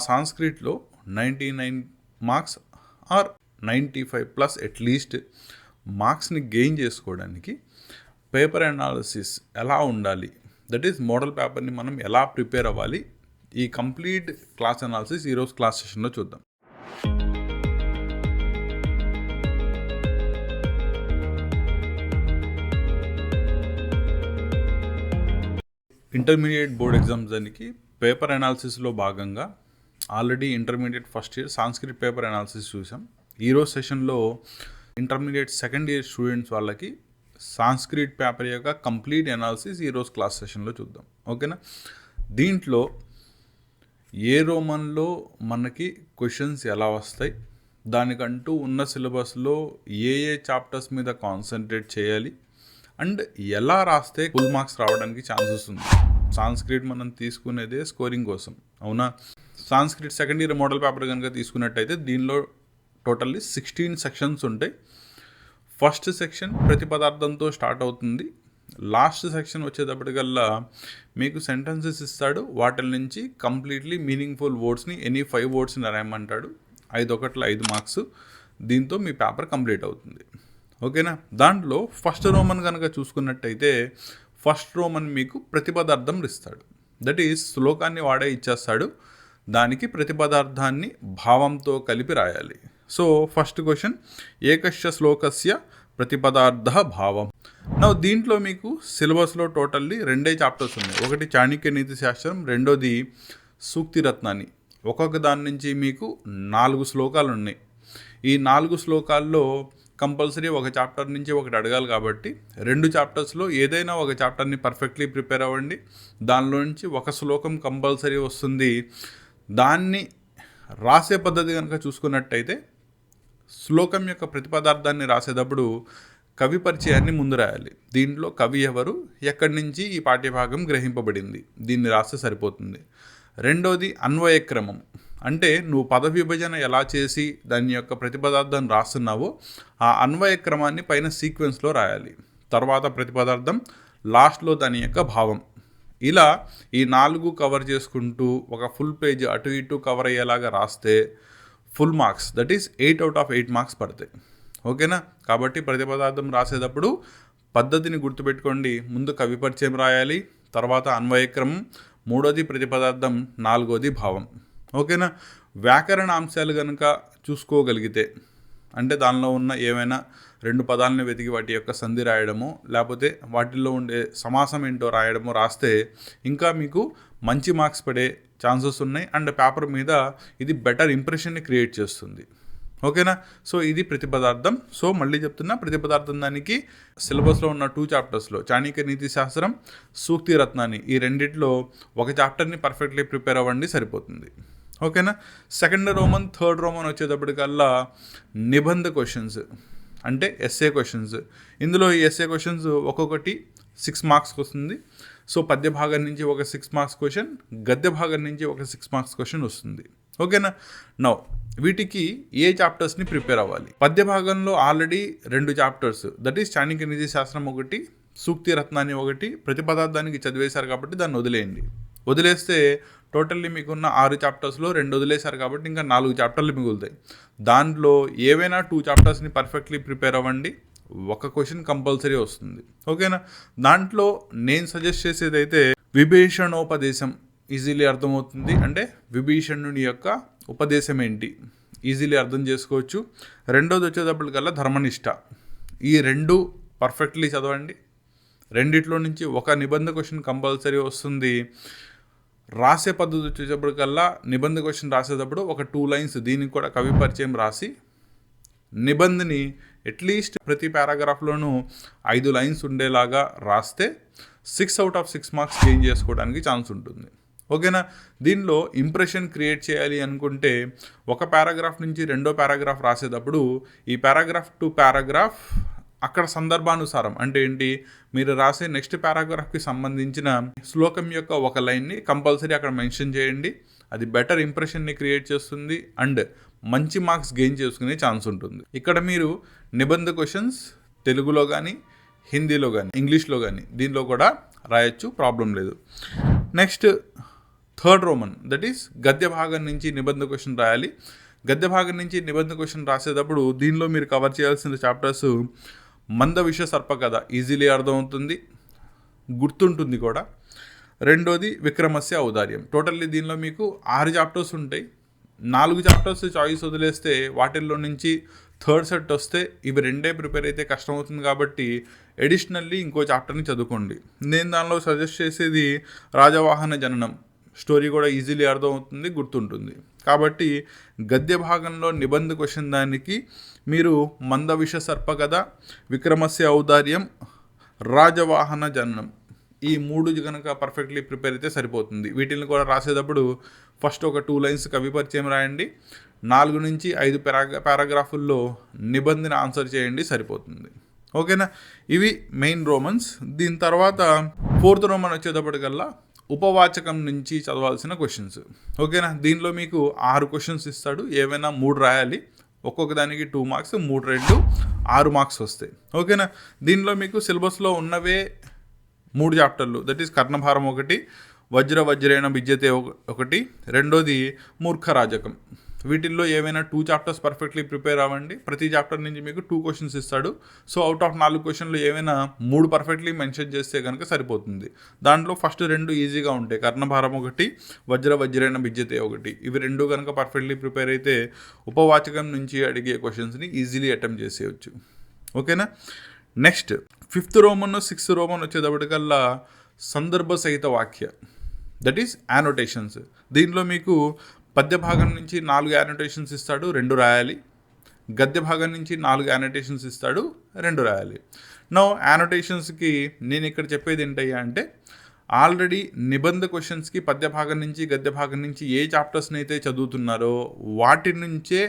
సాంస్క్రిట్లో 99 marks are 95+ at least మార్క్స్ని gain చేసుకోవడానికి paper analysis ఎలా ఉండాలి, దట్ ఈస్ మోడల్ పేపర్ని మనం ఎలా ప్రిపేర్ అవ్వాలి, ఈ కంప్లీట్ క్లాస్ అనాలిసిస్ ఈరోజు క్లాస్ సెషన్లో చూద్దాం. ఇంటర్మీడియట్ బోర్డ్ ఎగ్జామ్స్ దానికి పేపర్ అనాలిసిస్లో భాగంగా already intermediate first year Sanskrit paper analysis చూసాం. ఈరోజు సెషన్లో ఇంటర్మీడియట్ సెకండ్ ఇయర్ స్టూడెంట్స్ వాళ్ళకి సాంస్క్రిట్ పేపర్ యొక్క కంప్లీట్ అనాలిసిస్ ఈరోజు క్లాస్ సెషన్లో చూద్దాం. ఓకేనా? దీంట్లో ఏ రోమన్లో మనకి క్వశ్చన్స్ ఎలా వస్తాయి, దానికంటూ ఉన్న సిలబస్లో ఏ చాప్టర్స్ మీద కాన్సన్ట్రేట్ చేయాలి అండ్ ఎలా రాస్తే ఫుల్ మార్క్స్ రావడానికి ఛాన్సెస్ ఉంది. సాంస్క్రిట్ మనం తీసుకునేదే స్కోరింగ్ కోసం, అవునా? Sanskrit second year model paper కనుక తీసుకున్నట్టయితే దీనిలో టోటల్లీ 16 సెక్షన్స్ ఉంటాయి. ఫస్ట్ సెక్షన్ ప్రతిపదార్థంతో స్టార్ట్ అవుతుంది. లాస్ట్ సెక్షన్ వచ్చేటప్పటికల్లా మీకు సెంటెన్సెస్ ఇస్తాడు, వాటి నుంచి కంప్లీట్లీ మీనింగ్ఫుల్ వర్డ్స్ని ఎనీ 5 వర్డ్స్ని రాయమంటాడు. 5 మార్క్స్. దీంతో మీ పేపర్ కంప్లీట్ అవుతుంది. ఓకేనా? దాంట్లో ఫస్ట్ రోమన్ కనుక చూసుకున్నట్టయితే ఫస్ట్ రోమన్ మీకు ప్రతిపదార్థం ఇస్తాడు. దట్ ఈస్ శ్లోకాన్ని వాడే ఇచ్చేస్తాడు, దానికి ప్రతిపదార్థాన్ని భావంతో కలిపి రాయాలి. సో ఫస్ట్ క్వశ్చన్, ఏకస్య శ్లోకస్య ప్రతిపదార్థ భావం. నా దీంట్లో మీకు సిలబస్లో టోటల్లీ 2 చాప్టర్స్ ఉన్నాయి. ఒకటి చాణక్య నీతి శాస్త్రం, రెండోది సూక్తి రత్నాన్ని. ఒక్కొక్క దాని నుంచి మీకు 4 శ్లోకాలు ఉన్నాయి. ఈ 4 శ్లోకాల్లో కంపల్సరీ ఒక చాప్టర్ నుంచి ఒకటి అడగాలి కాబట్టి 2 చాప్టర్స్లో ఏదైనా ఒక చాప్టర్ని పర్ఫెక్ట్లీ ప్రిపేర్ అవ్వండి. దానిలో నుంచి ఒక శ్లోకం కంపల్సరీ వస్తుంది. దాన్ని రాసే పద్ధతి కనుక చూసుకున్నట్టయితే శ్లోకం యొక్క ప్రతిపదార్థాన్ని రాసేటప్పుడు కవి పరిచయాన్ని ముందు రాయాలి. దీంట్లో కవి ఎవరు, ఎక్కడి నుంచి ఈ పాఠ్యభాగం గ్రహింపబడింది, దీన్ని రాస్తే సరిపోతుంది. రెండోది అన్వయక్రమం, అంటే నువ్వు పద విభజన ఎలా చేసి దాని యొక్క ప్రతిపదార్థాన్ని రాస్తున్నావో ఆ అన్వయ క్రమాన్ని పైన సీక్వెన్స్లో రాయాలి. తర్వాత ప్రతిపదార్థం, లాస్ట్లో దాని యొక్క భావం. ఇలా ఈ 4 కవర్ చేసుకుంటూ ఒక ఫుల్ పేజ్ అటు ఇటు కవర్ అయ్యేలాగా రాస్తే full marks, that is 8 out of 8 marks పడతాయి. ఓకేనా? కాబట్టి ప్రతిపదార్థం రాసేటప్పుడు పద్ధతిని గుర్తుపెట్టుకోండి. ముందు కవి పరిచయం రాయాలి, తర్వాత అన్వయక్రమం, మూడోది ప్రతిపదార్థం, నాలుగోది భావం. ఓకేనా? వ్యాకరణ అంశాలు కనుక చూసుకోగలిగితే, అంటే దానిలో ఉన్న ఏమైనా 2 పదాలను వెతికి వాటి యొక్క సంధి రాయడము, లేకపోతే వాటిల్లో ఉండే సమాసం ఏంటో రాయడము రాస్తే ఇంకా మీకు మంచి మార్క్స్ పడే ఛాన్సెస్ ఉన్నాయి. అండ్ పేపర్ మీద ఇది బెటర్ ఇంప్రెషన్ని క్రియేట్ చేస్తుంది. ఓకేనా? సో ఇది ప్రతిపదార్థం. సో మళ్ళీ చెప్తున్నా, ప్రతిపదార్థం దానికి సిలబస్లో ఉన్న 2 చాప్టర్స్లో చాణక్య నీతి శాస్త్రం, సూక్తి రత్నాన్ని, ఈ రెండిట్లో ఒక చాప్టర్ని పర్ఫెక్ట్లీ ప్రిపేర్ అవ్వండి, సరిపోతుంది. ఓకేనా? సెకండ్ రోమన్, థర్డ్ రోమన్ వచ్చేటప్పటికల్లా నిబంధ క్వశ్చన్స్, అంటే ఎస్ఏ క్వశ్చన్స్. ఇందులో ఈ ఎస్ఏ క్వశ్చన్స్ ఒక్కొక్కటి 6 మార్క్స్కి వస్తుంది. సో పద్య భాగం నుంచి ఒక 6 మార్క్స్ క్వశ్చన్, గద్య భాగం నుంచి ఒక 6 మార్క్స్ క్వశ్చన్ వస్తుంది. ఓకేనా? నౌ వీటికి ఏ చాప్టర్స్ని ప్రిపేర్ అవ్వాలి? పద్య భాగంలో already 2 chapters, that is Chanakya నీతి శాస్త్రం ఒకటి, సూక్తి రత్నాన్ని ఒకటి, ప్రతిపదార్థానికి చదివేశారు కాబట్టి దాన్ని వదిలేయండి. వదిలేస్తే టోటల్లీ మీకున్న 6 చాప్టర్స్లో 2 వదిలేశారు కాబట్టి ఇంకా 4 చాప్టర్లు మిగులుతాయి. దాంట్లో ఏవైనా 2 చాప్టర్స్ని పర్ఫెక్ట్లీ ప్రిపేర్ అవ్వండి, ఒక క్వశ్చన్ కంపల్సరీ వస్తుంది. ఓకేనా? దాంట్లో నేను సజెస్ట్ చేసేది అయితే విభీషణోపదేశం ఈజీలీ అర్థమవుతుంది. అంటే విభీషణుని యొక్క ఉపదేశం ఏంటి ఈజీలీ అర్థం చేసుకోవచ్చు. రెండోది వచ్చేటప్పటికల్లా ధర్మనిష్ట. ఈ 2 పర్ఫెక్ట్లీ చదవండి. రెండిట్లో నుంచి ఒక నిబంధన క్వశ్చన్ కంపల్సరీ వస్తుంది. రాసే పద్ధతి వచ్చేటప్పటికల్లా నిబంధన క్వశ్చన్ రాసేటప్పుడు ఒక 2 లైన్స్ దీనికి కూడా కవి పరిచయం రాసి, నిబంధని అట్లీస్ట్ ప్రతి పారాగ్రాఫ్లోనూ 5 లైన్స్ ఉండేలాగా రాస్తే 6 out of 6 మార్క్స్ గెయిన్ చేసుకోవడానికి ఛాన్స్ ఉంటుంది. ఓకేనా? దీనిలో ఇంప్రెషన్ క్రియేట్ చేయాలి అనుకుంటే ఒక పారాగ్రాఫ్ నుంచి రెండో పారాగ్రాఫ్ రాసేటప్పుడు ఈ పారాగ్రాఫ్ టు పారాగ్రాఫ్ అక్కడ సందర్భానుసారం, అంటే ఏంటి, మీరు రాసే నెక్స్ట్ పారాగ్రాఫ్కి సంబంధించిన శ్లోకం యొక్క ఒక లైన్ని కంపల్సరీ అక్కడ మెన్షన్ చేయండి. అది బెటర్ ఇంప్రెషన్ని క్రియేట్ చేస్తుంది అండ్ మంచి మార్క్స్ గెయిన్ చేసుకునే ఛాన్స్ ఉంటుంది. ఇక్కడ మీరు నిబంధ క్వశ్చన్స్ తెలుగులో కానీ, హిందీలో కానీ, ఇంగ్లీష్లో కానీ దీనిలో కూడా రాయొచ్చు, ప్రాబ్లం లేదు. Next third Roman that is గద్య భాగం నుంచి నిబంధన క్వశ్చన్ రాయాలి. గద్య భాగం నుంచి నిబంధన క్వశ్చన్ రాసేటప్పుడు దీనిలో మీరు కవర్ చేయాల్సిన చాప్టర్స్ మంద విష సర్ప కథ, ఈజీలీ అర్థమవుతుంది, గుర్తుంటుంది కూడా. రెండోది విక్రమస్య ఔదార్యం. టోటల్లీ దీనిలో మీకు 6 చాప్టర్స్ ఉంటాయి. 4 చాప్టర్స్ చాయిస్ వదిలేస్తే వాటిల్లో నుంచి థర్డ్ సెట్ వస్తే ఇవి రెండే ప్రిపేర్ అయితే కష్టమవుతుంది. కాబట్టి ఎడిషనల్లీ ఇంకో చాప్టర్ని చదువుకోండి. నేను దానిలో సజెస్ట్ చేసేది రాజవాహన జననం. స్టోరీ కూడా ఈజీలీ అర్థమవుతుంది, గుర్తుంటుంది. కాబట్టి గద్య భాగంలో నిబంధ క్వశ్చన్ దానికి మీరు మంద విష సర్ప కథ, విక్రమస్య ఔదార్యం, రాజవాహన జననం ఈ 3 కనుక పర్ఫెక్ట్లీ ప్రిపేర్ అయితే సరిపోతుంది. వీటిని కూడా రాసేటప్పుడు ఫస్ట్ ఒక 2 లైన్స్ కవి పరిచయం రాయండి. 4 నుంచి 5 పారాగ్రాఫుల్లో నిబంధన ఆన్సర్ చేయండి, సరిపోతుంది. ఓకేనా? ఇవి మెయిన్ రోమన్స్. దీని తర్వాత 4th రోమన్ వచ్చేటప్పటికల్లా ఉపవాచకం నుంచి చదవాల్సిన క్వశ్చన్స్. ఓకేనా? దీనిలో మీకు 6 క్వశ్చన్స్ ఇస్తాడు. ఏవైనా 3 రాయాలి. ఒక్కొక్క దానికి 2 మార్క్స్, 3 2 6 మార్క్స్ వస్తాయి. ఓకేనా? దీనిలో మీకు సిలబస్లో ఉన్నవే 3 చాప్టర్లు. దట్ ఈస్ కర్ణభారం 1, వజ్రేణ విద్యతే 1, రెండోది మూర్ఖరాజకం. వీటిల్లో ఏవైనా 2 చాప్టర్స్ పర్ఫెక్ట్లీ ప్రిపేర్ అవ్వండి. ప్రతి చాప్టర్ నుంచి మీకు 2 క్వశ్చన్స్ ఇస్తాడు. సో అవుట్ ఆఫ్ 4 క్వశ్చన్లు ఏవైనా 3 పర్ఫెక్ట్లీ మెన్షన్ చేస్తే కనుక సరిపోతుంది. దాంట్లో ఫస్ట్ 2 ఈజీగా ఉంటాయి. కర్ణభారం 1, వజ్రేణ విద్యతే 1. ఇవి 2 కనుక పర్ఫెక్ట్లీ ప్రిపేర్ అయితే ఉపవాచకం నుంచి అడిగే క్వశ్చన్స్ని ఈజీలీ అటెంప్ట్ చేసేయచ్చు. ఓకేనా? Next 5th Roman 6th Roman వచ్చేటప్పటికల్లా సందర్భ సహిత వాక్య, దట్ ఈస్ యానోటేషన్స్. దీనిలో మీకు పద్య భాగం నుంచి 4 యానోటేషన్స్ ఇస్తాడు, 2 రాయాలి. గద్య భాగం నుంచి 4 యానోటేషన్స్ ఇస్తాడు, 2 రాయాలి. నో యానోటేషన్స్కి నేను ఇక్కడ చెప్పేది ఏంటయ్యా అంటే, ఆల్రెడీ నిబంధ క్వశ్చన్స్కి పద్య భాగం నుంచి గద్య భాగం నుంచి ఏ చాప్టర్స్ని అయితే చదువుతున్నారో వాటి నుంచే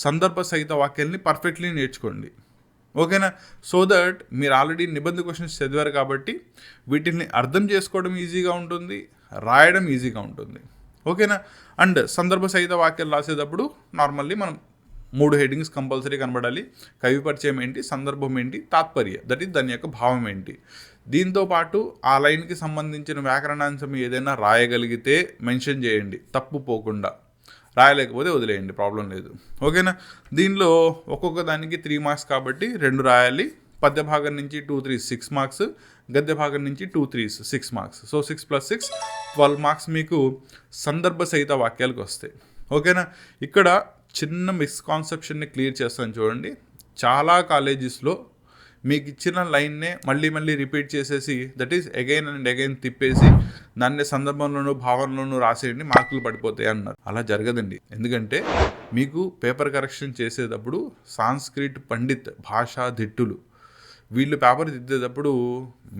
సందర్భ సహిత వాక్యాలని పర్ఫెక్ట్లీ నేర్చుకోండి. ఓకేనా? సో దట్ మీరు ఆల్రెడీ నిబంధ క్వశ్చన్స్ చదివారు కాబట్టి వీటిని అర్థం చేసుకోవడం ఈజీగా ఉంటుంది, రాయడం ఈజీగా ఉంటుంది. ఓకేనా? అండ్ సందర్భ సహిత వాక్యాలు రాసేటప్పుడు నార్మల్లీ మనం 3 హెడ్డింగ్స్ కంపల్సరీ కనబడాలి. కవి పరిచయం ఏంటి, సందర్భం ఏంటి, తాత్పర్య, దట్ ఈస్ దాని యొక్క భావం ఏంటి. దీంతోపాటు ఆ లైన్కి సంబంధించిన వ్యాకరణాంశం ఏదైనా రాయగలిగితే మెన్షన్ చేయండి, తప్పు పోకుండా. రాయలేకపోతే వదిలేయండి, ప్రాబ్లం లేదు. ఓకేనా? దీనిలో ఒక్కొక్క దానికి 3 మార్క్స్ కాబట్టి 2 రాయాలి. పద్య భాగం నుంచి 2 3 6 మార్క్స్, గద్య భాగం నుంచి 2 3 6 మార్క్స్. సో 6 + 6 12 మార్క్స్ మీకు సందర్భ సహిత వాక్యాలకు వస్తాయి. ఓకేనా? ఇక్కడ చిన్న మిస్కాన్సెప్షన్ని క్లియర్ చేస్తాను చూడండి. చాలా కాలేజెస్లో మీకు ఇచ్చిన లైన్నే మళ్ళీ రిపీట్ చేసేసి that is again and again తిప్పేసి దాన్ని సందర్భంలోనూ భావనలోనూ రాసేయండి, మార్కులు పడిపోతాయి అన్నారు. అలా జరగదండి. ఎందుకంటే మీకు పేపర్ కరెక్షన్ చేసేటప్పుడు సాంస్క్రిట్ పండిత్, భాషా దిట్టులు వీళ్ళు పేపర్ దిద్దేటప్పుడు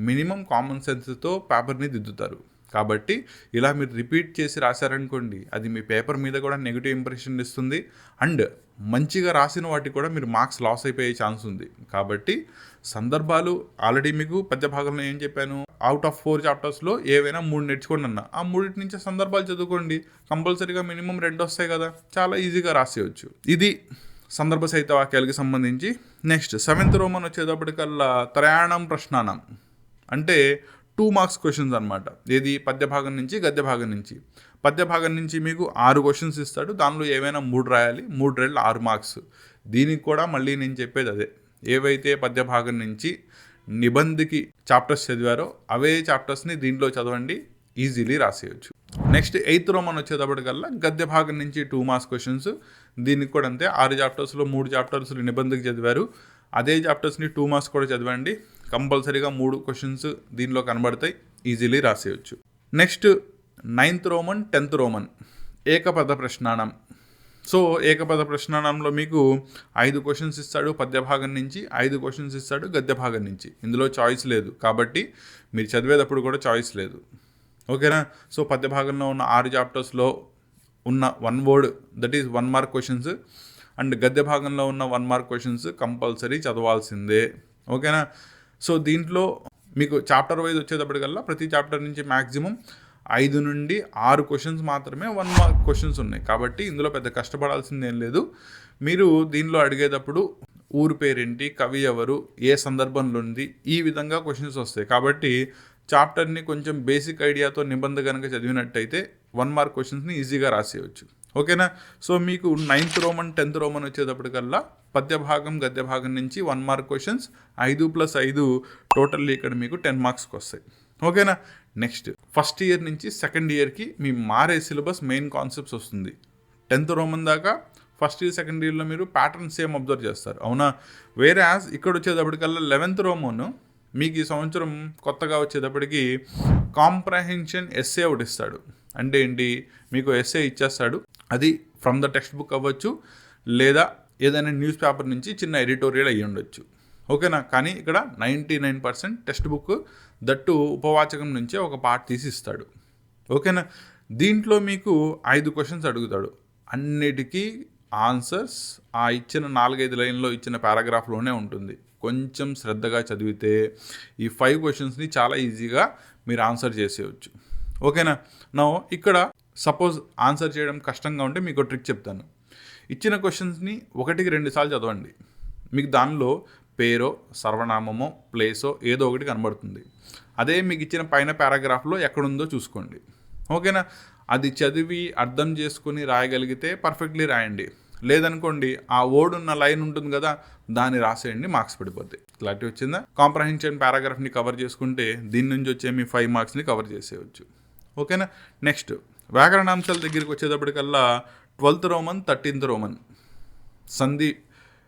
మినిమం కామన్ సెన్స్తో పేపర్ని దిద్దుతారు. కాబట్టి ఇలా మీరు రిపీట్ చేసి రాశారనుకోండి, అది మీ పేపర్ మీద కూడా నెగిటివ్ ఇంప్రెషన్ ఇస్తుంది. అండ్ మంచిగా రాసిన వాటికి కూడా మీరు మార్క్స్ లాస్ అయిపోయే ఛాన్స్ ఉంది. కాబట్టి సందర్భాలు ఆల్రెడీ మీకు పద్య భాగంలో ఏం చెప్పాను, అవుట్ ఆఫ్ 4 చాప్టర్స్లో ఏవైనా 3 నేర్చుకోండి అన్న. ఆ 3 నుంచి సందర్భాలు చదువుకోండి. కంపల్సరీగా మినిమం 2 వస్తాయి కదా, చాలా ఈజీగా రాసేయచ్చు. ఇది సందర్భ సహిత వాక్యాలకి సంబంధించి. నెక్స్ట్ 7th రోమన్ వచ్చేటప్పటికల్లా త్రయాణం ప్రశ్నానం అంటే 2 మార్క్స్ క్వశ్చన్స్ అనమాట. ఏది పద్య భాగం నుంచి గద్య భాగం నుంచి. పద్య భాగం నుంచి మీకు 6 క్వశ్చన్స్ ఇస్తాడు, దానిలో ఏవైనా 3 రాయాలి. 3 2 6 మార్క్స్. దీనికి కూడా మళ్ళీ నేను చెప్పేది అదే, ఏవైతే పద్య భాగం నుంచి నిబంధకి చాప్టర్స్ చదివారో అవే చాప్టర్స్ని దీంట్లో చదవండి, ఈజీలీ రాసేయచ్చు. నెక్స్ట్ 8th రోమన్ వచ్చేటప్పటికల్లా గద్య భాగం నుంచి 2 మార్క్స్ క్వశ్చన్స్. దీనికి కూడా అంతే, 6 చాప్టర్స్లో 3 చాప్టర్స్ నిబంధకి చదివారు, అదే చాప్టర్స్ని 2 మార్క్స్ కూడా చదవండి. కంపల్సరీగా 3 క్వశ్చన్స్ దీనిలో కనబడతాయి, ఈజీలీ రాసేయచ్చు. Next 9th Roman 10th Roman ఏకపద ప్రశ్నానం. సో ఏకపద ప్రశ్నానంలో మీకు 5 క్వశ్చన్స్ ఇస్తాడు పద్య భాగం నుంచి, 5 క్వశ్చన్స్ ఇస్తాడు గద్య భాగం నుంచి. ఇందులో చాయిస్ లేదు కాబట్టి మీరు చదివేటప్పుడు కూడా చాయిస్ లేదు. ఓకేనా? సో పద్య భాగంలో ఉన్న 6 చాప్టర్స్లో ఉన్న 1 word that is 1 mark questions, and గద్య భాగంలో ఉన్న 1 మార్క్ క్వశ్చన్స్ కంపల్సరీ చదవాల్సిందే. ఓకేనా? సో దీంట్లో మీకు చాప్టర్ వైజ్ వచ్చేటప్పటికల్లా ప్రతి చాప్టర్ నుంచి మ్యాక్సిమం 5 నుండి 6 క్వశ్చన్స్ మాత్రమే 1 మార్క్ క్వశ్చన్స్ ఉన్నాయి. కాబట్టి ఇందులో పెద్ద కష్టపడాల్సింది ఏం లేదు. మీరు దీనిలో అడిగేటప్పుడు ఊరు పేరేంటి, కవి ఎవరు, ఏ సందర్భంలో ఉంది, ఈ విధంగా క్వశ్చన్స్ వస్తాయి. కాబట్టి చాప్టర్ని కొంచెం బేసిక్ ఐడియాతో నిబంధన కనుక చదివినట్టయితే 1 మార్క్ క్వశ్చన్స్ని ఈజీగా రాసేయచ్చు. ఓకేనా? సో మీకు 9th రోమన్ 10th రోమన్ వచ్చేటప్పటికల్లా పద్య భాగం గద్య భాగం నుంచి 1 మార్క్ క్వశ్చన్స్ 5+5 టోటల్లీ ఇక్కడ మీకు 10 మార్క్స్కి వస్తాయి. ఓకేనా? నెక్స్ట్ ఫస్ట్ ఇయర్ నుంచి సెకండ్ ఇయర్కి మీ మారే సిలబస్ మెయిన్ కాన్సెప్ట్స్ వస్తుంది. 10th రోమన్ దాకా ఫస్ట్ ఇయర్ సెకండ్ ఇయర్లో మీరు ప్యాటర్న్ సేమ్ అబ్జర్వ్ చేస్తారు, అవునా? వేరే యాజ్ ఇక్కడ వచ్చేటప్పటికల్లా 11th రోమన్ మీకు ఈ సంవత్సరం కొత్తగా వచ్చేటప్పటికి కాంప్రహెన్షన్ ఎస్సే ఒకటి ఇస్తాడు. అంటే ఏంటి, మీకు ఎస్సే ఇచ్చేస్తాడు, అది ఫ్రమ్ ద టెక్స్ట్ బుక్ అవ్వచ్చు లేదా ఏదైనా న్యూస్ పేపర్ నుంచి చిన్న ఎడిటోరియల్ అయ్యి ఉండొచ్చు. ఓకేనా? కానీ ఇక్కడ 99% టెక్స్ట్ బుక్ దట్టు ఉపవాచకం నుంచే ఒక పార్ట్ తీసి ఇస్తాడు. ఓకేనా? దీంట్లో మీకు 5 క్వశ్చన్స్ అడుగుతాడు, అన్నిటికీ ఆన్సర్స్ ఆ ఇచ్చిన 4-5 లైన్లో ఇచ్చిన పారాగ్రాఫ్లోనే ఉంటుంది. కొంచెం శ్రద్ధగా చదివితే ఈ 5 క్వశ్చన్స్ని చాలా ఈజీగా మీరు ఆన్సర్ చేసేయచ్చు. ఓకేనా? నా ఇక్కడ సపోజ్ ఆన్సర్ చేయడం కష్టంగా ఉంటే మీకు ట్రిక్ చెప్తాను. ఇచ్చిన క్వశ్చన్స్ని 1-2 సార్లు చదవండి. మీకు దానిలో పేరో సర్వనామమో ప్లేసో ఏదో ఒకటి కనబడుతుంది. అదే మీకు ఇచ్చిన పైన పారాగ్రాఫ్లో ఎక్కడుందో చూసుకోండి. ఓకేనా? అది చదివి అర్థం చేసుకుని రాయగలిగితే పర్ఫెక్ట్లీ రాయండి. లేదనుకోండి ఆ వర్డ్ ఉన్న లైన్ ఉంటుంది కదా, దాన్ని రాసేయండి, మార్క్స్ పడిపోతాయి. క్లారిటీ వచ్చిందా? కాంప్రహెన్షన్ పారాగ్రాఫ్ని కవర్ చేసుకుంటే దీని నుంచి వచ్చే మీ 5 మార్క్స్ని కవర్ చేసేయచ్చు. ఓకేనా? నెక్స్ట్ వ్యాకరణాంశాల దగ్గరికి వచ్చేటప్పటికల్లా 12th రోమన్ 13th రోమన్ సంధి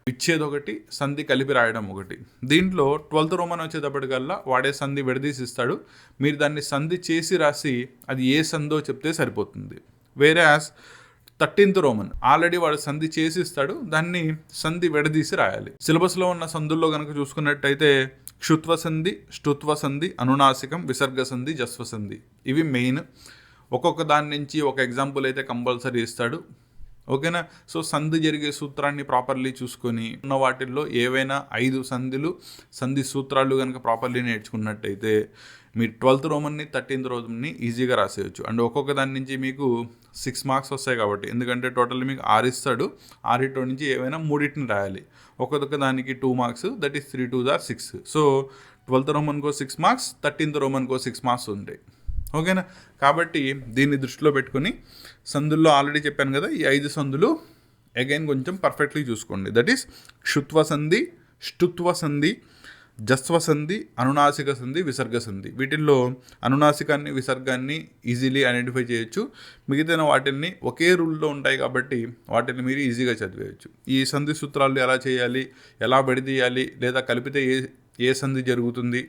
ఇచ్చేది ఒకటి, సంధి కలిపి రాయడం ఒకటి. దీంట్లో 12th రోమన్ వచ్చేటప్పటికల్లా వాడే సంధి విడదీసి ఇస్తాడు, మీరు దాన్ని సంధి చేసి రాసి అది ఏ సంధో చెప్తే సరిపోతుంది. వేరే 13th రోమన్ ఆల్రెడీ వాడు సంధి చేసి ఇస్తాడు, దాన్ని సంధి విడదీసి రాయాలి. సిలబస్లో ఉన్న సంధుల్లో కనుక చూసుకున్నట్టయితే క్షుత్వ సంధి, ష్టుత్వ సంధి, అనునాసికం, విసర్గ సంధి, జస్వ సంధి, ఇవి మెయిన్. ఒక్కొక్క దాని నుంచి ఒక ఎగ్జాంపుల్ అయితే కంపల్సరీ ఇస్తాడు. ఓకేనా? సో సంధి జరిగే సూత్రాన్ని ప్రాపర్లీ చూసుకొని ఉన్న వాటిల్లో ఏవైనా 5 సంధి సూత్రాలు కనుక ప్రాపర్లీ నేర్చుకున్నట్టయితే మీరు 12th రోమన్ని 13th రోమన్ని ఈజీగా రాసేయచ్చు. అండ్ ఒక్కొక్క దాని నుంచి మీకు 6 మార్క్స్ వస్తాయి కాబట్టి, ఎందుకంటే టోటల్లీ మీకు 6 ఇస్తాడు, 6 నుంచి ఏవైనా 3 రాయాలి. ఒక్కొక్క దానికి 2 marks, that is 3 2 6. So 12th రోమన్కో 6 marks, 13th రోమన్కో 6 marks ఉంటాయి. ఓకేనా? కాబట్టి దీన్ని దృష్టిలో పెట్టుకుని సంధుల్లో ఆల్రెడీ చెప్పాను కదా, ఈ 5 సంధులు అగైన్ కొంచెం పర్ఫెక్ట్లీ చూసుకోండి. దట్ ఈస్ క్షుత్వ సంధి, ష్టుత్వ సంధి, జస్వ సంధి, అనునాసిక సంధి, విసర్గ సంధి. వీటిల్లో అనునాసికాన్ని విసర్గాన్ని ఈజీలీ ఐడెంటిఫై చేయొచ్చు. మిగతా వాటిని ఒకే రూల్లో ఉంటాయి కాబట్టి వాటిని మీరు ఈజీగా చదివేయచ్చు. ఈ సంధి సూత్రాలు ఎలా చేయాలి, ఎలా విడదీయాలి, లేదా కలిపితే ఏ సంధి జరుగుతుంది,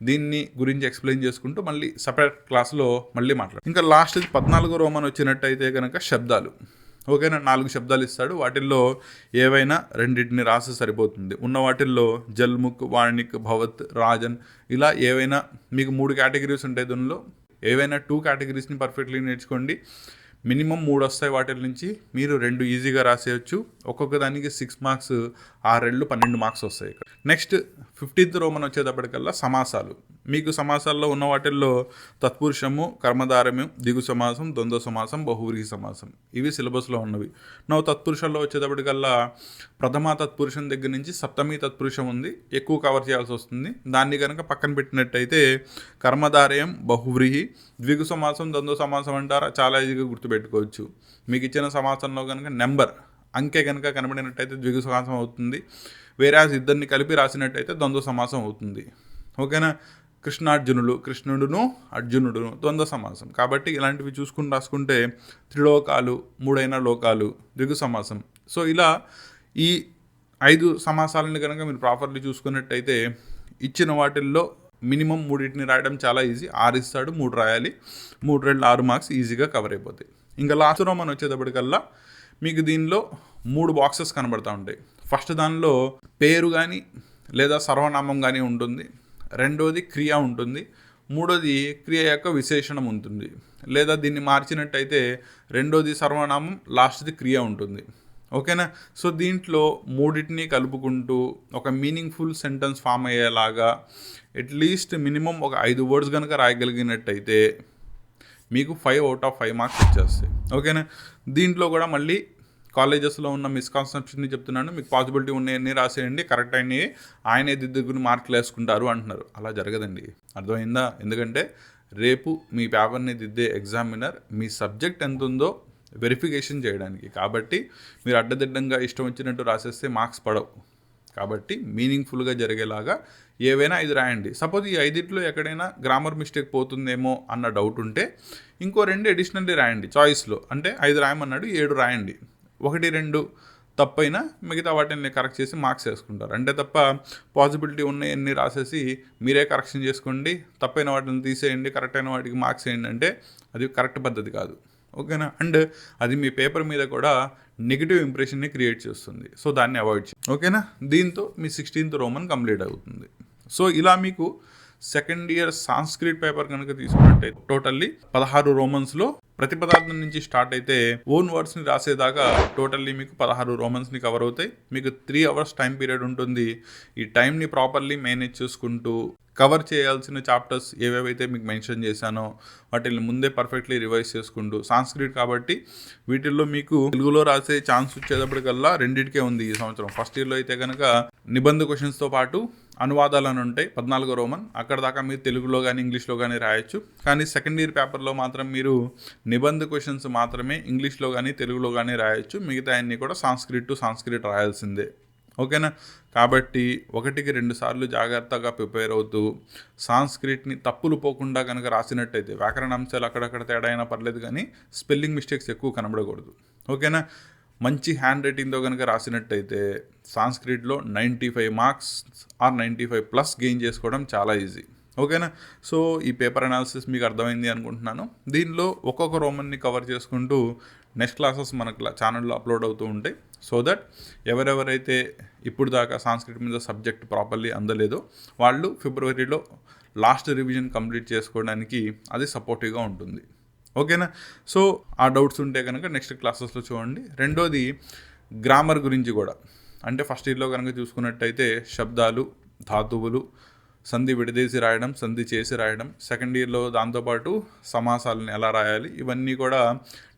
దీన్ని గురించి ఎక్స్ప్లెయిన్ చేసుకుంటూ మళ్ళీ సపరేట్ క్లాస్లో మళ్ళీ మాట్లాడు. ఇంకా లాస్ట్ 14వ రోమన్ వచ్చినట్టయితే కనుక శబ్దాలు. ఓకేనా? 4 శబ్దాలు ఇస్తాడు, వాటిల్లో ఏవైనా 2 రాసి సరిపోతుంది. ఉన్న వాటిల్లో జల్ముక్, వాణిక్, భవత్, రాజన్, ఇలా ఏవైనా మీకు 3 కేటగిరీస్ ఉంటాయి. దానిలో ఏవైనా 2 కేటగిరీస్ని పర్ఫెక్ట్లీ నేర్చుకోండి. మినిమం 3 వస్తాయి, వాటి నుంచి మీరు 2 ఈజీగా రాసేయచ్చు. ఒక్కొక్క దానికి 6 మార్క్స్, 6 12 మార్క్స్ వస్తాయి ఇక్కడ. నెక్స్ట్ 15th రోమన్ వచ్చేటప్పటికల్లా సమాసాలు. మీకు సమాసాల్లో ఉన్న వాటిల్లో తత్పురుషము, కర్మధారము, దిగు సమాసం, ద్వంద్వ సమాసం, బహువ్రీహి సమాసం, ఇవి సిలబస్లో ఉన్నవి. తత్పురుషంలో వచ్చేటప్పటికల్లా ప్రథమ తత్పురుషం దగ్గర నుంచి సప్తమి తత్పురుషం ఉంది, ఎక్కువ కవర్ చేయాల్సి వస్తుంది. దాన్ని కనుక పక్కన పెట్టినట్టయితే కర్మధారయం, బహువ్రీహి, ద్విగు సమాసం, ద్వంద్వ సమాసం అంటారా, చాలా ఈజీగా గుర్తుపెట్టుకోవచ్చు. మీకు ఇచ్చిన సమాసంలో కనుక నెంబర్ అంకె కనుక కనబడినట్టయితే ద్విగు సమాసం అవుతుంది. వేరే ఇద్దరిని కలిపి రాసినట్టయితే ద్వంద్వ సమాసం అవుతుంది. ఓకేనా? కృష్ణార్జునులు, కృష్ణుడును అర్జునుడును, ద్వంద్వ సమాసం. కాబట్టి ఇలాంటివి చూసుకుని రాసుకుంటే త్రిలోకాలు, 3 లోకాలు, ద్విగు సమాసం. సో ఇలా ఈ 5 సమాసాలను కనుక మీరు ప్రాపర్లీ చూసుకున్నట్టయితే ఇచ్చిన వాటిల్లో మినిమం 3 రాయడం చాలా ఈజీ. 6 ఇస్తాడు, 3 రాయాలి, 3 2 6 మార్క్స్ ఈజీగా కవర్ అయిపోతాయి. ఇంకా లాస్ట్ రోమన్ వచ్చేటప్పటికల్లా మీకు దీనిలో 3 బాక్సెస్ కనబడుతూ ఉంటాయి. ఫస్ట్ దానిలో పేరు కానీ లేదా సర్వనామం కానీ ఉంటుంది, రెండోది క్రియ ఉంటుంది, మూడోది క్రియ యొక్క విశేషణం ఉంటుంది. లేదా దీన్ని మార్చినట్టయితే రెండోది సర్వనామం, లాస్ట్ది క్రియ ఉంటుంది. ఓకేనా? సో దీంట్లో 3 కలుపుకుంటూ ఒక మీనింగ్ఫుల్ సెంటెన్స్ ఫామ్ అయ్యేలాగా అట్లీస్ట్ మినిమం ఒక 5 వర్డ్స్ కనుక రాయగలిగినట్టయితే మీకు 5 out of 5 మార్క్స్ వచ్చేస్తాయి. ఓకేనా? దీంట్లో కూడా మళ్ళీ కాలేజెస్లో ఉన్న మిస్కాన్సెప్షన్ని చెప్తున్నాను. మీకు పాసిబిలిటీ ఉన్నాయన్నీ రాసేయండి, కరెక్ట్ అయినవి ఆయనే దిద్దుకుని మార్కులు వేసుకుంటారు అంటున్నారు. అలా జరగదండి, అర్థమైందా? ఎందుకంటే రేపు మీ పేపర్ని దిద్దే ఎగ్జామినర్ మీ సబ్జెక్ట్ ఎంత ఉందో వెరిఫికేషన్ చేయడానికి. కాబట్టి మీరు అడ్డదిడ్డంగా ఇష్టం వచ్చినట్టు రాసేస్తే మార్క్స్ పడవు. కాబట్టి మీనింగ్ఫుల్గా జరిగేలాగా ఏవైనా 5 రాయండి. సపోజ్ ఈ 5 ఎక్కడైనా గ్రామర్ మిస్టేక్ పోతుందేమో అన్న డౌట్ ఉంటే ఇంకో 2 అడిషనల్లీ రాయండి చాయిస్లో. అంటే 5 రాయమన్నాడు, 7 రాయండి. 1, 2 తప్పైనా మిగతా వాటిని కరెక్ట్ చేసి మార్క్స్ వేసుకుంటారు. అంటే తప్ప పాసిబిలిటీ ఉన్నాయన్నీ రాసేసి మీరే కరెక్షన్ చేసుకోండి, తప్పైన వాటిని తీసేయండి, కరెక్ట్ అయిన వాటికి మార్క్స్ వేయండి అంటే అది కరెక్ట్ పద్ధతి కాదు. ఓకేనా? అండ్ అది మీ పేపర్ మీద కూడా నెగిటివ్ ఇంప్రెషన్ని క్రియేట్ చేస్తుంది. సో దాన్ని అవాయిడ్ చేయండి. ఓకేనా? దీంతో మీ 16th రోమన్ కంప్లీట్ అవుతుంది. సో ఇలా మీకు సెకండ్ ఇయర్ సాంస్క్రిట్ పేపర్ కనుక తీసుకున్నట్టయితే టోటల్లీ 16 రోమన్స్లో ప్రతిపదార్థం నుంచి స్టార్ట్ అయితే ఓన్ వర్డ్స్ని రాసేదాకా టోటల్లీ మీకు 16 రోమన్స్ని కవర్ అవుతాయి. మీకు 3 hours టైం పీరియడ్ ఉంటుంది. ఈ టైంని ప్రాపర్లీ మేనేజ్ చేసుకుంటూ కవర్ చేయాల్సిన చాప్టర్స్ ఏవేవైతే మీకు మెన్షన్ చేశానో వాటిని ముందే పర్ఫెక్ట్లీ రివైజ్ చేసుకుంటూ, సాంస్క్రిట్ కాబట్టి వీటిల్లో మీకు తెలుగులో రాసే ఛాన్స్ వచ్చేటప్పటికల్లా 2కే ఉంది ఈ సంవత్సరం. ఫస్ట్ ఇయర్లో అయితే కనుక నిబంధ క్వశ్చన్స్తో పాటు అనువాదాలను ఉంటాయి 14 రోమన్. అక్కడ దాకా మీరు తెలుగులో కానీ ఇంగ్లీష్లో కానీ రాయొచ్చు. కానీ సెకండ్ ఇయర్ పేపర్లో మాత్రం మీరు నిబంధ క్వశ్చన్స్ మాత్రమే ఇంగ్లీష్లో కానీ తెలుగులో కానీ రాయొచ్చు. మిగతా అన్నీ కూడా సాంస్క్రిట్ టు సాంస్క్రిట్ రాయాల్సిందే. ఓకేనా? కాబట్టి 1కి 2 సార్లు జాగ్రత్తగా ప్రిపేర్ అవుతూ సాంస్క్రిట్ని తప్పులు పోకుండా కనుక రాసినట్టయితే, వ్యాకరణ అంశాలు అక్కడక్కడ తేడా అయినా పర్లేదు కానీ స్పెల్లింగ్ మిస్టేక్స్ ఎక్కువ కనబడకూడదు. ఓకేనా? మంచి హ్యాండ్ రైటింగ్తో కనుక రాసినట్టయితే సాంస్క్రిట్లో 95 మార్క్స్ ఆర్ 95+ గెయిన్ చేసుకోవడం చాలా ఈజీ. ఓకేనా? సో ఈ పేపర్ అనాలిసిస్ మీకు అర్థమైంది అనుకుంటున్నాను. దీనిలో ఒక్కొక్క రోమన్ని కవర్ చేసుకుంటూ నెక్స్ట్ క్లాసెస్ మన ఛానల్లో అప్లోడ్ అవుతూ ఉంటాయి. సో దట్ ఎవరెవరైతే ఇప్పుడు దాకా సాంస్క్రిట్ మీద సబ్జెక్ట్ ప్రాపర్లీ అందలేదో వాళ్ళు ఫిబ్రవరిలో లాస్ట్ రివిజన్ కంప్లీట్ చేసుకోవడానికి అది సపోర్టివ్గా ఉంటుంది. ఓకేనా? సో ఆ డౌట్స్ ఉంటే కనుక నెక్స్ట్ క్లాసెస్లో చూడండి. రెండోది గ్రామర్ గురించి కూడా. అంటే ఫస్ట్ ఇయర్లో కనుక చూసుకున్నట్టయితే శబ్దాలు, ధాతువులు, సంధి విడదీసి రాయడం, సంధి చేసి రాయడం. సెకండ్ ఇయర్లో దాంతోపాటు సమాసాలను ఎలా రాయాలి, ఇవన్నీ కూడా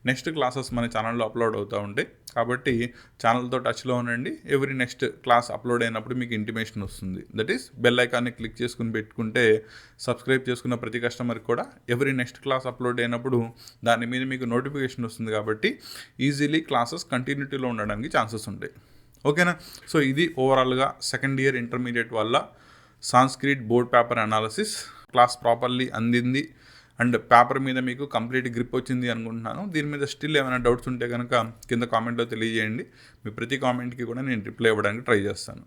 నెక్స్ట్ క్లాసెస్ మన ఛానల్లో అప్లోడ్ అవుతూ ఉంటాయి. కాబట్టి ఛానల్తో టచ్లో ఉండండి. ఎవ్రీ నెక్స్ట్ క్లాస్ అప్లోడ్ అయినప్పుడు మీకు ఇంటిమేషన్ వస్తుంది. దట్ ఈస్ బెల్ ఐకాన్ని క్లిక్ చేసుకుని పెట్టుకుంటే సబ్స్క్రైబ్ చేసుకున్న ప్రతి కస్టమర్కి కూడా ఎవ్రీ నెక్స్ట్ క్లాస్ అప్లోడ్ అయినప్పుడు దాని మీద మీకు నోటిఫికేషన్ వస్తుంది. కాబట్టి ఈజీలీ క్లాసెస్ కంటిన్యూటీలో ఉండడానికి ఛాన్సెస్ ఉంటాయి. ఓకేనా? సో ఇది ఓవరాల్గా సెకండ్ ఇయర్ ఇంటర్మీడియట్ వల్ల Sanskrit board paper analysis class properly అందింది అండ్ పేపర్ మీద మీకు కంప్లీట్ గ్రిప్ వచ్చింది అనుకుంటున్నాను. దీని మీద స్టిల్ ఏమైనా డౌట్స్ ఉంటే కనుక కింద కామెంట్లో తెలియజేయండి. మీ ప్రతి కామెంట్కి కూడా నేను రిప్లై ఇవ్వడానికి ట్రై చేస్తాను.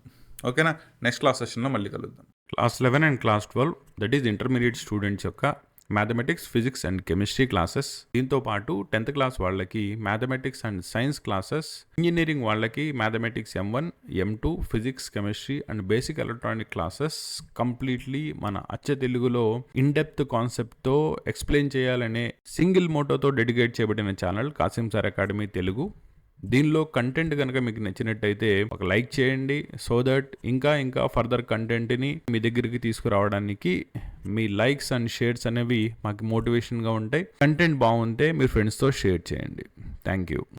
ఓకేనా? నెక్స్ట్ క్లాస్ సెషన్లో మళ్ళీ కలుద్దాం. Class 11 and class 12 that is intermediate students యొక్క mathematics, physics and chemistry classes. దీంతో పాటు 10th క్లాస్ వాళ్ళకి mathematics and science classes, engineering వాళ్ళకి mathematics M1, M2, physics, chemistry and basic electronic classes completely మన అచ్చ తెలుగులో ఇన్ డెప్త్ కాన్సెప్ట్తో explain చేయాలనే సింగిల్ మోటోతో డెడికేట్ చేయబడిన channel Kasim sir academy Telugu. దీనిలో కంటెంట్ కనుక మీకు నచ్చినట్టయితే ఒక లైక్ చేయండి. సో దట్ ఇంకా ఫర్దర్ కంటెంట్ని మీ దగ్గరికి తీసుకురావడానికి మీ లైక్స్ అండ్ షేర్స్ అనేవి మాకు మోటివేషన్గా ఉంటాయి. కంటెంట్ బాగుంటే మీ ఫ్రెండ్స్తో షేర్ చేయండి. Thank you.